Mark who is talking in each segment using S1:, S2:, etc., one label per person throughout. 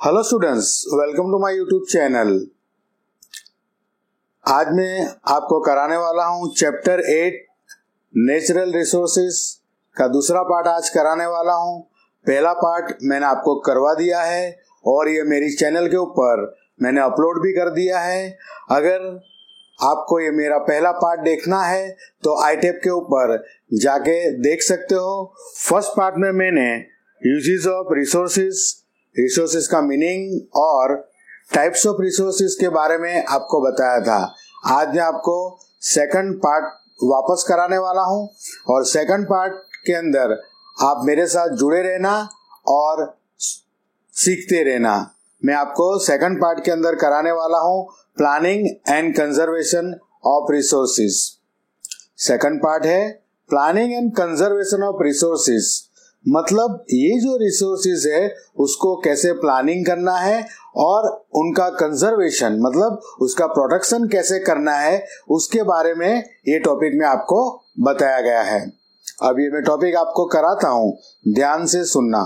S1: Hello students, welcome to my YouTube channel. आज मैं आपको कराने वाला हूं चैप्टर 8 नेचुरल रिसोर्सेज का दूसरा पार्ट आज कराने वाला हूं। पहला पार्ट मैंने आपको करवा दिया है और ये मेरी चैनल के ऊपर मैंने अपलोड भी कर दिया है। अगर आपको ये मेरा पहला पार्ट देखना है तो iTab के ऊपर जाके देख सकते हो। फर्स्ट पार्ट में मैंने यूजेस ऑफ रिसोर्सेज का मीनिंग और टाइप्स ऑफ रिसोर्सेज के बारे में आपको बताया था। आज मैं आपको सेकंड पार्ट वापस कराने वाला हूं और सेकंड पार्ट के अंदर आप मेरे साथ जुड़े रहना और सीखते रहना। मैं आपको सेकंड पार्ट के अंदर कराने वाला हूं planning and conservation of resources. Second part है planning and conservation of resources, मतलब ये जो रिसोर्सेज है उसको कैसे प्लानिंग करना है और उनका कंजर्वेशन मतलब उसका प्रोटेक्शन कैसे करना है, उसके बारे में ये टॉपिक में आपको बताया गया है। अब ये मैं टॉपिक आपको कराता हूं, ध्यान से सुनना।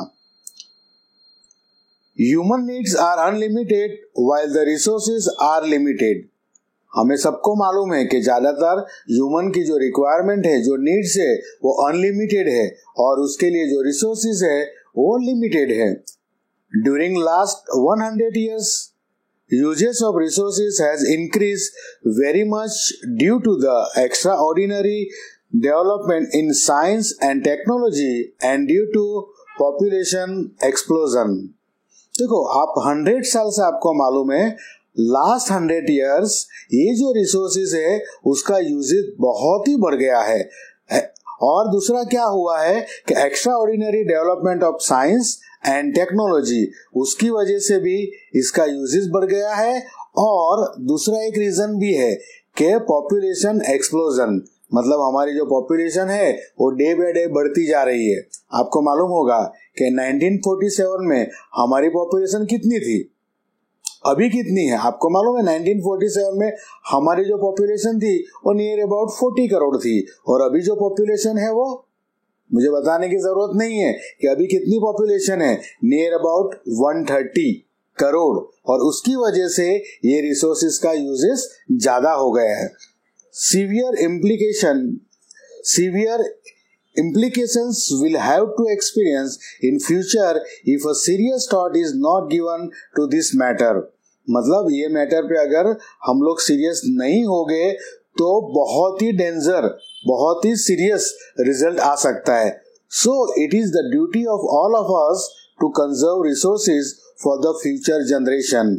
S1: Human needs are unlimited while the resources are limited. हमें सबको मालूम है कि ज्यादातर ह्यूमन की जो रिक्वायरमेंट है, जो नीड्स है, वो अनलिमिटेड है और उसके लिए जो रिसोर्सेज है वो लिमिटेड है। During last 100 years uses of resources has increased very much due to the extraordinary development in science and technology and due to population explosion। देखो, आप 100 साल से आपको मालूम है लास्ट 100 years ये जो रिसोर्सेज है उसका यूजेज बहुत ही बढ़ गया है। और दूसरा क्या हुआ है कि extra ordinary development of science and technology, उसकी वजह से भी इसका यूजेज बढ़ गया है। और दूसरा एक रीजन भी है कि पॉपुलेशन एक्सप्लोजन, मतलब हमारी जो पॉपुलेशन है वो डे बाय डे बढ़ती जा रही है। आपको मालूम होगा कि 1947 में हमारी पॉपुलेशन कितनी थी, अभी कितनी है आपको मालूम है। 1947 में हमारी जो पॉपुलेशन थी वो नियर अबाउट 40 करोड़ थी और अभी जो पॉपुलेशन है वो मुझे बताने की जरूरत नहीं है कि अभी कितनी पॉपुलेशन है, नियर अबाउट 130 करोड़। और उसकी वजह से ये रिसोर्सेज का यूजेस ज्यादा हो गया है। Severe implications will have to experience in future if a serious thought is not given to this matter। मतलब ये मैटर पे अगर हम लोग सीरियस नहीं हो गए तो बहुत ही डेंजर, बहुत ही सीरियस रिजल्ट आ सकता है। So it is the duty of all of us to conserve resources for the future generation।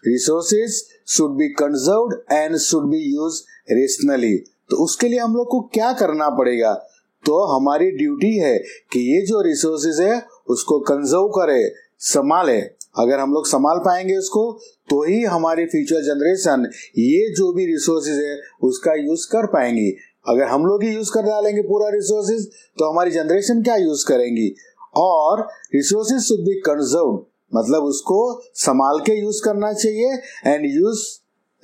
S1: Resources should be conserved and should be used rationally। तो उसके लिए हम लोग को क्या करना पड़ेगा, तो हमारी ड्यूटी है कि ये जो रिसोर्सेज है उसको कंजर्व करे, संभाले। अगर हम लोग संभाल पाएंगे उसको तो ही हमारी फ्यूचर जनरेशन ये जो भी रिसोर्सेज है उसका यूज कर पाएंगी। अगर हम लोग ही यूज कर डालेंगे पूरा रिसोर्सेज तो हमारी जनरेशन क्या यूज करेंगी। और रिसोर्सेज शुड बी कंजर्व्ड, मतलब उसको संभाल के यूज करना चाहिए एंड यूज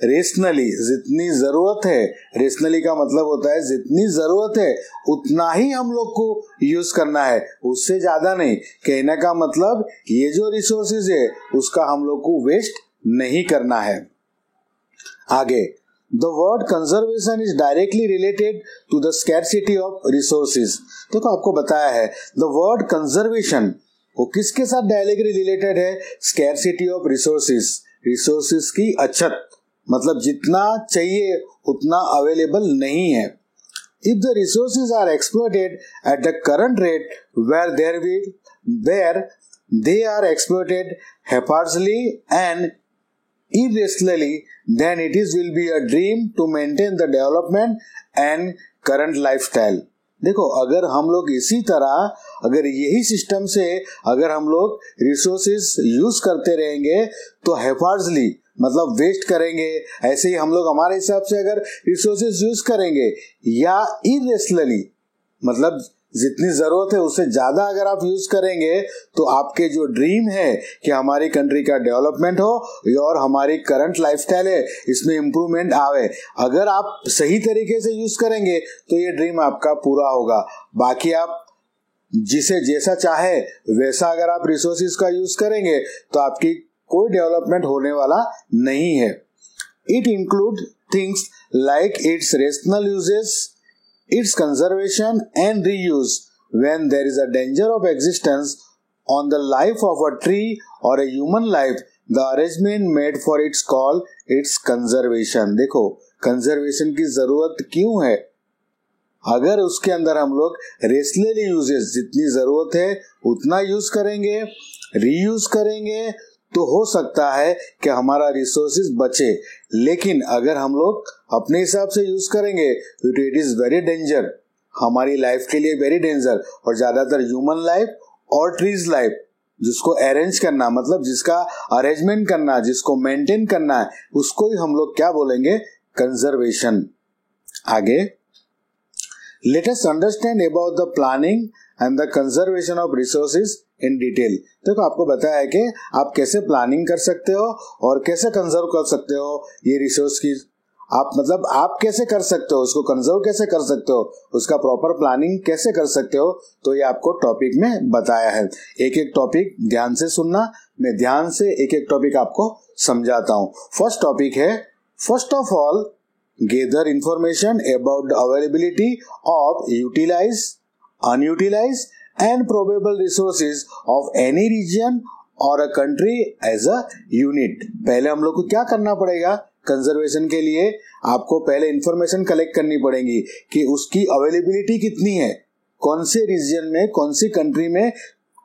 S1: रेशनली, जितनी जरूरत है। रेशनली का मतलब होता है जितनी जरूरत है उतना ही हम लोग को यूज करना है, उससे ज्यादा नहीं। कहने का मतलब ये जो रिसोर्सेज है उसका हम लोग को वेस्ट नहीं करना है। आगे, the word conservation is directly related to the scarcity of resources. देखो, आपको बताया है द वर्ड कंजर्वेशन वो किसके साथ डायरेक्टली रिलेटेड है, स्कैरसिटी ऑफ रिसोर्सेज, रिसोर्सेज की अछत, मतलब जितना चाहिए उतना अवेलेबल नहीं है। If the resources are exploited at the current rate where they are exploited haphazardly and irrationally, then it will be a dream to maintain the development and current lifestyle। देखो, अगर हम लोग इसी तरह, अगर यही सिस्टम से अगर हम लोग रिसोर्सेज यूज करते रहेंगे तो हैफार्जली मतलब वेस्ट करेंगे, ऐसे ही हम लोग हमारे हिसाब से अगर रिसोर्सेज यूज करेंगे या इरेशनली मतलब जितनी जरूरत है उससे ज्यादा अगर आप यूज करेंगे तो आपके जो ड्रीम है कि हमारी कंट्री का डेवलपमेंट हो और हमारी करंट लाइफस्टाइल है इसमें इम्प्रूवमेंट आवे, अगर आप सही तरीके से यूज करेंगे तो ये ड्रीम आपका पूरा होगा। बाकी आप जिसे जैसा चाहे वैसा अगर आप रिसोर्सेज का यूज करेंगे तो आपकी कोई डेवलपमेंट होने वाला नहीं है। It include things like its rational uses, its conservation and reuse when there is a danger of existence on the life of a tree और a human life, the arrangement made for its call its conservation. देखो conservation की जरूरत क्यों है? अगर उसके अंदर हम लोग रेशनल यूजेस जितनी जरूरत है उतना यूज करेंगे, रीयूज करेंगे, तो हो सकता है कि हमारा रिसोर्सेज बचे। लेकिन अगर हम लोग अपने हिसाब से यूज करेंगे तो इट इज वेरी डेंजर, हमारी लाइफ के लिए वेरी डेंजर। और ज्यादातर ह्यूमन लाइफ और ट्रीज लाइफ जिसको अरेंज करना, मतलब जिसका अरेंजमेंट करना, जिसको मेंटेन करना है, उसको ही हम लोग क्या बोलेंगे? कंजर्वेशन। आगे let us understand about the planning and the conservation of resources in detail। देखो आपको बताया है कि आप कैसे प्लानिंग कर सकते हो और कैसे कंजर्व कर सकते हो ये रिसोर्स की। आप कैसे कर सकते हो, उसको कंजर्व कैसे कर सकते हो, उसका प्रॉपर प्लानिंग कैसे कर सकते हो, तो ये आपको टॉपिक में बताया है। एक एक टॉपिक ध्यान से सुनना, मैं ध्यान से एक एक टॉपिक आपको समझाता हूँ। फर्स्ट टॉपिक है, first of all gather information about the availability of utilized, unutilized and probable resources of any region or a country as a unit। पहले हम लोग को क्या करना पड़ेगा? कंजर्वेशन के लिए आपको पहले इंफॉर्मेशन कलेक्ट करनी पड़ेगी कि उसकी अवेलेबिलिटी कितनी है, कौन से रीजन में, कौन सी कंट्री में,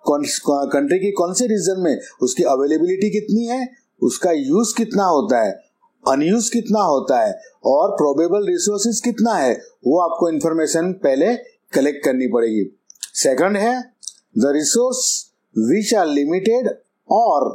S1: कंट्री की कौन से रीजन में उसकी अवेलेबिलिटी कितनी है, उसका यूज कितना होता है, अनयूज कितना होता है और प्रोबेबल रिसोर्सेज कितना है, वो आपको इंफॉर्मेशन पहले कलेक्ट करनी पड़ेगी। सेकंड है the resource which are limited और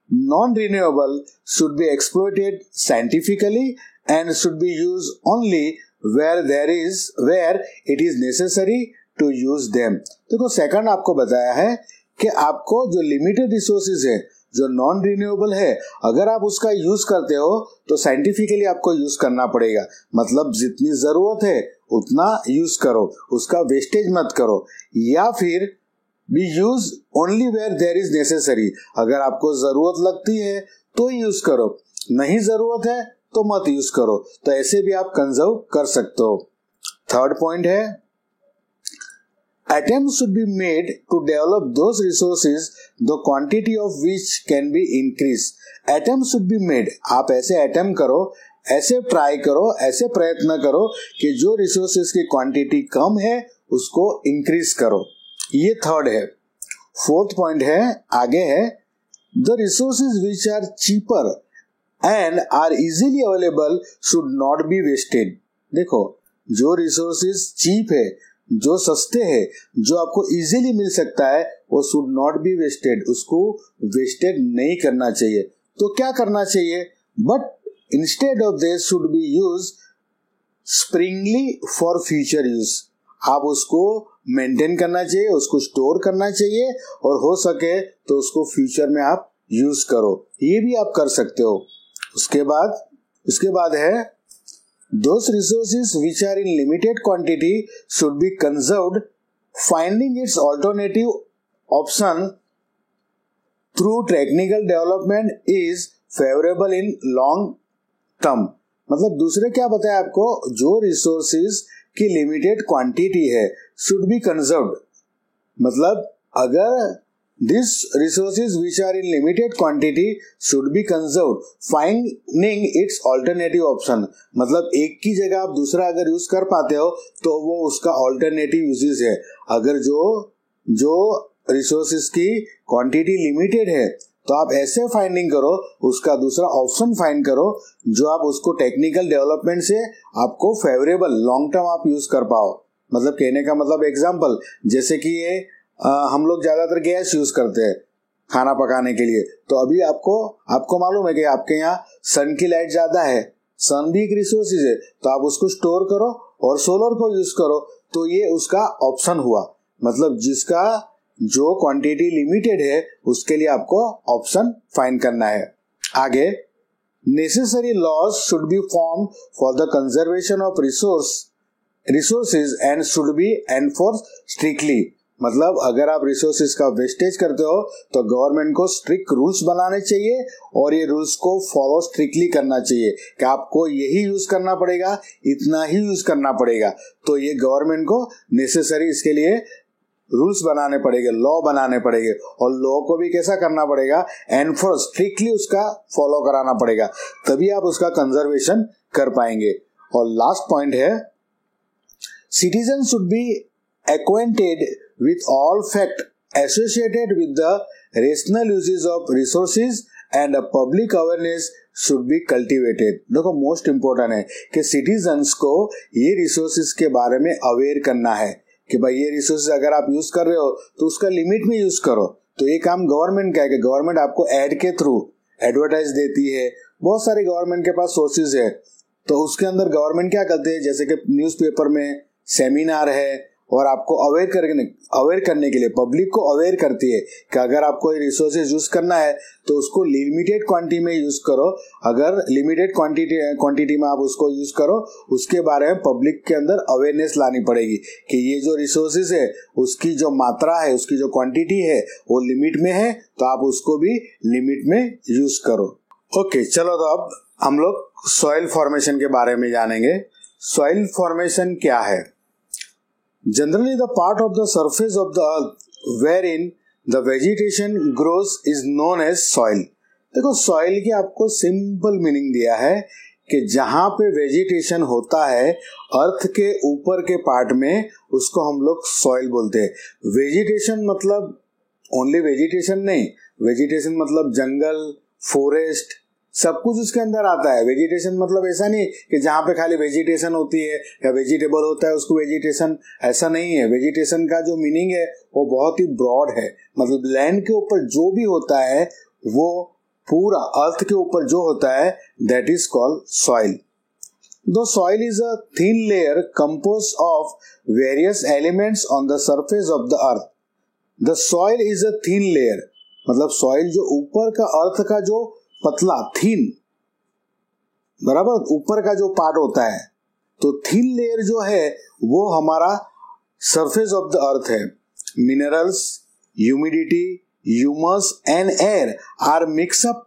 S1: non renewable should be exploited scientifically and should be use only where it is necessary to use them. देखो सेकंड आपको बताया है कि आपको जो लिमिटेड रिसोर्सेज है, जो नॉन रिन्यूएबल है, अगर आप उसका यूज करते हो तो साइंटिफिकली आपको यूज करना पड़ेगा। मतलब जितनी जरूरत है उतना यूज करो, उसका वेस्टेज मत करो। या फिर be use only where there is necessary, अगर आपको जरूरत लगती है तो यूज करो, नहीं जरूरत है तो मत यूज करो। तो ऐसे भी आप कंजर्व कर सकते हो। थर्ड पॉइंट है attempts should be made to develop those resources the quantity of which can be increased। attempts should be made, आप ऐसे attempt करो, ऐसे ट्राई करो, ऐसे प्रयत्न करो कि जो रिसोर्सेज की क्वांटिटी कम है उसको इंक्रीज करो। ये थर्ड है। फोर्थ पॉइंट है, आगे है the resources which are cheaper and are easily available should not be wasted. देखो जो रिसोर्सेज चीप है, जो सस्ते हैं, जो आपको इजीली मिल सकता है, वो शुड नॉट बी वेस्टेड, उसको वेस्टेड नहीं करना चाहिए। तो क्या करना चाहिए? But instead of this should be use Sprüngli for future use. आप उसको मेंटेन करना चाहिए, उसको स्टोर करना चाहिए और हो सके तो उसको फ्यूचर में आप यूज करो। ये भी आप कर सकते हो। उसके बाद है those resources which are in limited quantity should be conserved, finding its alternative option through technical development is favorable in long term। मतलब दूसरे क्या बताया आपको, जो रिसोर्सेज की लिमिटेड क्वांटिटी है should be conserved, मतलब अगर These resources which are in limited quantity should be conserved, finding its alternative option। मतलब एक की जगह आप दूसरा अगर यूज कर पाते हो तो वो उसका ऑल्टरनेटिव यूजेस है। अगर जो रिसोर्सेज की क्वांटिटी लिमिटेड है तो आप ऐसे फाइंडिंग करो, उसका दूसरा ऑप्शन फाइंड करो जो आप उसको टेक्निकल डेवलपमेंट से आपको फेवरेबल लॉन्ग टर्म आप यूज कर पाओ। मतलब कहने का मतलब एग्जाम्पल, जैसे कि ये हम लोग ज्यादातर गैस यूज करते हैं खाना पकाने के लिए, तो अभी आपको मालूम है कि आपके यहाँ सन की लाइट ज्यादा है, सन भी एक रिसोर्सेज है, तो आप उसको स्टोर करो और सोलर को यूज करो, तो ये उसका ऑप्शन हुआ। मतलब जिसका जो क्वांटिटी लिमिटेड है उसके लिए आपको ऑप्शन फाइंड करना है। आगे necessary laws should be form for the conservation of resources and should be enforce strictly. मतलब अगर आप रिसोर्सेज का वेस्टेज करते हो तो गवर्नमेंट को स्ट्रिक्ट रूल्स बनाने चाहिए और ये रूल्स को फॉलो स्ट्रिक्टली करना चाहिए कि आपको यही यूज करना पड़ेगा, इतना ही यूज करना पड़ेगा। तो ये गवर्नमेंट को नेसेसरी इसके लिए रूल्स बनाने पड़ेंगे, लॉ बनाने पड़ेंगे और लॉ को भी कैसा करना पड़ेगा, एनफोर्स स्ट्रिक्टली उसका फॉलो कराना पड़ेगा, तभी आप उसका कंजर्वेशन कर पाएंगे। और लास्ट पॉइंट है, citizen should be acquainted with all fact associated with the rational uses of resources and a public awareness should be cultivated। देखो मोस्ट इम्पोर्टेंट है कि सिटीजन्स को ये रिसोर्सेज के बारे में अवेयर करना है कि भाई ये रिसोर्सेज अगर आप यूज कर रहे हो तो उसका लिमिट में यूज करो। तो ये काम गवर्नमेंट का है कि गवर्नमेंट आपको एड के थ्रू एडवर्टाइज देती है, बहुत सारे गवर्नमेंट के पास सोर्सेज है, तो उसके अंदर गवर्नमेंट क्या करते हैं, जैसे कि न्यूज़पेपर में सेमिनार है और आपको अवेयर करने के लिए पब्लिक को अवेयर करती है कि अगर आपको रिसोर्सेज यूज करना है तो उसको लिमिटेड क्वांटिटी में यूज करो। अगर लिमिटेड क्वांटिटी में आप उसको यूज करो, उसके बारे में पब्लिक के अंदर अवेयरनेस लानी पड़ेगी कि ये जो रिसोर्सेज है उसकी जो मात्रा है, उसकी जो क्वांटिटी है वो लिमिट में है, तो आप उसको भी लिमिट में यूज करो। ओके, चलो तो अब हम लोग सॉइल फॉर्मेशन के बारे में जानेंगे। सॉइल फॉर्मेशन क्या है? Generally, the part of the surface of the earth wherein the vegetation grows is known as soil। देखो, soil की आपको सिंपल मीनिंग दिया है कि जहां पे वेजिटेशन होता है अर्थ के ऊपर के पार्ट में, उसको हम लोग सॉइल बोलते हैं। वेजिटेशन मतलब ओनली वेजिटेशन नहीं, वेजिटेशन मतलब जंगल, फॉरेस्ट, सब कुछ उसके अंदर आता है। वेजिटेशन मतलब ऐसा नहीं कि जहां पे खाली वेजिटेशन होती है या वेजिटेबल होता है उसको वेजिटेशन, ऐसा नहीं है। वेजिटेशन का जो मीनिंग है वो बहुत ही ब्रॉड है, मतलब लैंड के ऊपर जो भी होता है वो पूरा अर्थ के ऊपर जो होता है दैट इज कॉल्ड सॉइल। दो soil is a thin layer compose of various elements on the surface of the earth. The soil is a thin layer, मतलब सॉइल जो ऊपर का अर्थ का जो पतला थिन, बराबर ऊपर का जो पार्ट होता है, तो थिन लेयर जो है वो हमारा सरफेस ऑफ द अर्थ है। Minerals, humidity, humus and air are mix up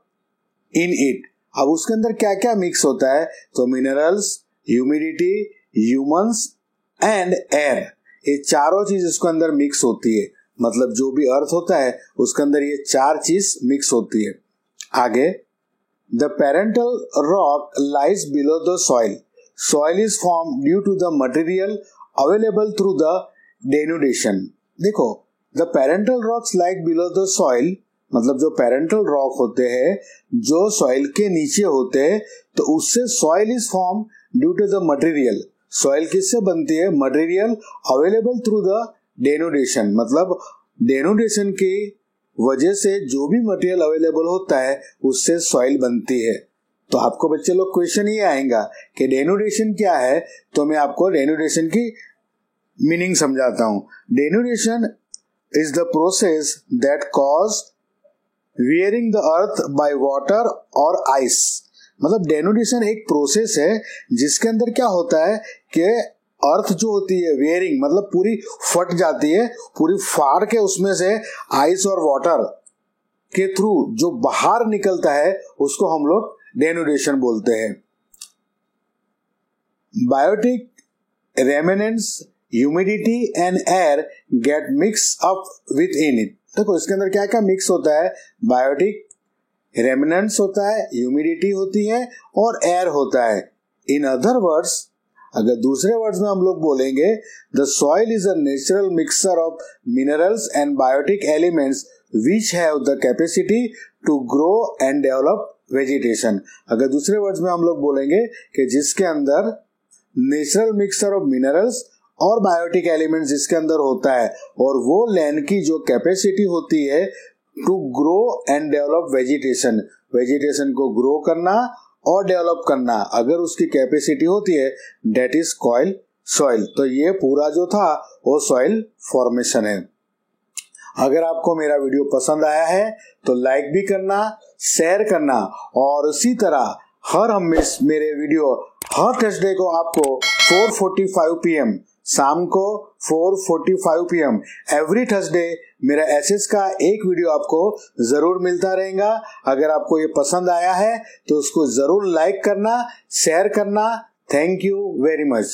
S1: in it. अब उसके अंदर क्या क्या मिक्स होता है, तो minerals, humidity, humus and air, ये चारों चीज उसके अंदर मिक्स होती है। मतलब जो भी अर्थ होता है उसके अंदर ये चार चीज मिक्स होती है। आगे, the parental rock lies below the soil. Soil is formed due to the material available through the denudation। देखो, the parental rocks lie below the soil, मतलब जो parental rock होते हैं जो soil के नीचे होते हैं, तो उससे soil is formed due to the material। soil किससे बनती है? material available through the denudation, मतलब denudation की वजह से जो भी मटेरियल अवेलेबल होता है उससे सॉइल बनती है। तो आपको बच्चे लोग क्वेश्चन ये आएगा कि डेनुडेशन क्या है, तो मैं आपको डेनुडेशन की मीनिंग समझाता हूं। Denudation is the process that cause wearing the earth by water और आइस। मतलब डेनुडेशन एक प्रोसेस है जिसके अंदर क्या होता है कि अर्थ जो होती है वेयरिंग, मतलब पूरी फट जाती है, पूरी फाड़ के उसमें से आइस और वाटर के थ्रू जो बाहर निकलता है उसको हम लोग डेनुडेशन बोलते हैं। Biotic remnants, humidity and air get mix up within it. देखो इसके अंदर क्या क्या मिक्स होता है, बायोटिक रेमेनेंट्स होता है, ह्यूमिडिटी होती है और एयर होता है। इन अदर वर्ड्स, अगर दूसरे वर्ड्स में हम लोग बोलेंगे, the soil is a natural mixture of minerals and biotic elements which have the capacity to grow and develop vegetation. अगर दूसरे वर्ड्स में हम लोग बोलेंगे कि जिसके अंदर नेचुरल मिक्सचर ऑफ मिनरल्स और बायोटिक एलिमेंट्स जिसके अंदर होता है और वो लैंड की जो कैपेसिटी होती है to grow and develop vegetation, vegetation को ग्रो करना और डेवलप करना, अगर उसकी कैपेसिटी होती है डेट इज कॉल्ड सॉइल। तो ये पूरा जो था वो सॉइल फॉर्मेशन है। अगर आपको मेरा वीडियो पसंद आया है तो लाइक भी करना, शेयर करना और इसी तरह मेरे वीडियो हर थर्सडे को आपको 4:45 PM शाम को 4:45 PM एवरी थर्सडे मेरा एसएस का एक वीडियो आपको जरूर मिलता रहेगा। अगर आपको ये पसंद आया है तो उसको जरूर लाइक करना, शेयर करना। Thank you very much.